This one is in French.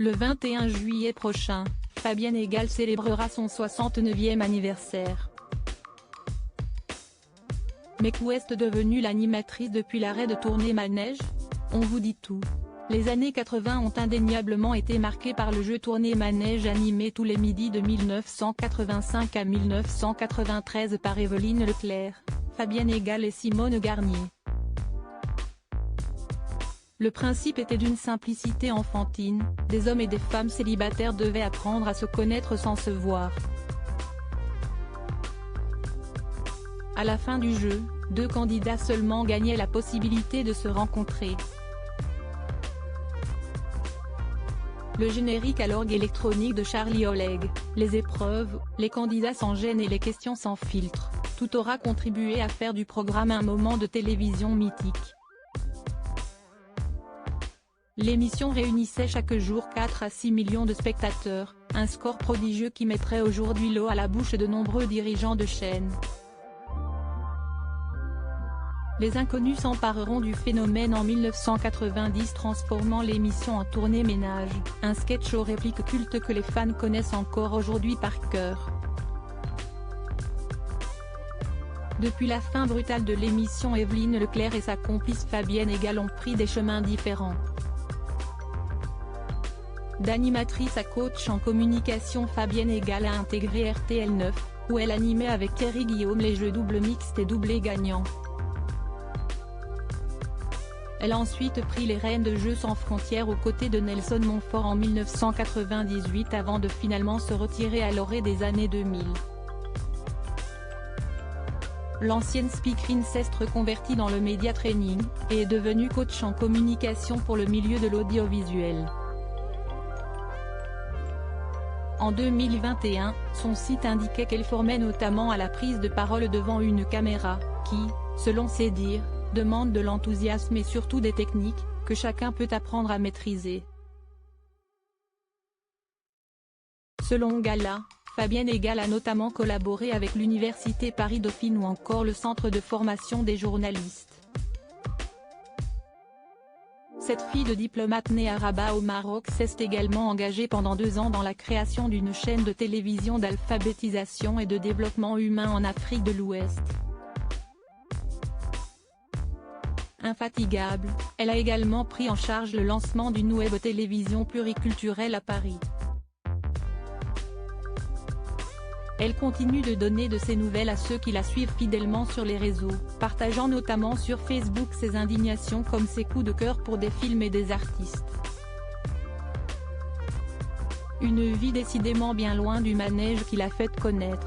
Le 21 juillet prochain, Fabienne Egale célébrera son 69e anniversaire. Mais qu'est devenue l'animatrice depuis l'arrêt de tourner Manège? On vous dit tout. Les années 80 ont indéniablement été marquées par le jeu Tournée Manège animé tous les midis de 1985 à 1993 par Évelyne Leclerc, Fabienne Egale et Simone Garnier. Le principe était d'une simplicité enfantine, des hommes et des femmes célibataires devaient apprendre à se connaître sans se voir. À la fin du jeu, 2 candidats seulement gagnaient la possibilité de se rencontrer. Le générique à l'orgue électronique de Charlie Oleg, les épreuves, les candidats sans gêne et les questions sans filtre, tout aura contribué à faire du programme un moment de télévision mythique. L'émission réunissait chaque jour 4 à 6 millions de spectateurs, un score prodigieux qui mettrait aujourd'hui l'eau à la bouche de nombreux dirigeants de chaînes. Les inconnus s'empareront du phénomène en 1990 transformant l'émission en tournée ménage, un sketch aux répliques cultes que les fans connaissent encore aujourd'hui par cœur. Depuis la fin brutale de l'émission, Évelyne Leclerc et sa complice Fabienne Egale ont pris des chemins différents. D'animatrice à coach en communication, Fabienne Egale a intégré RTL 9, où elle animait avec Thierry Guillaume les jeux double mixte et doublé gagnant. Elle a ensuite pris les rênes de Jeux sans frontières aux côtés de Nelson Montfort en 1998 avant de finalement se retirer à l'orée des années 2000. L'ancienne speakerine s'est reconvertie dans le média training, et est devenue coach en communication pour le milieu de l'audiovisuel. En 2021, son site indiquait qu'elle formait notamment à la prise de parole devant une caméra, qui, selon ses dires, demande de l'enthousiasme et surtout des techniques, que chacun peut apprendre à maîtriser. Selon Gala, Fabienne Egale a notamment collaboré avec l'Université Paris-Dauphine ou encore le Centre de formation des journalistes. Cette fille de diplomate née à Rabat au Maroc s'est également engagée pendant 2 ans dans la création d'une chaîne de télévision d'alphabétisation et de développement humain en Afrique de l'Ouest. Infatigable, elle a également pris en charge le lancement d'une web télévision pluriculturelle à Paris. Elle continue de donner de ses nouvelles à ceux qui la suivent fidèlement sur les réseaux, partageant notamment sur Facebook ses indignations comme ses coups de cœur pour des films et des artistes. Une vie décidément bien loin du manège qui l'a fait connaître.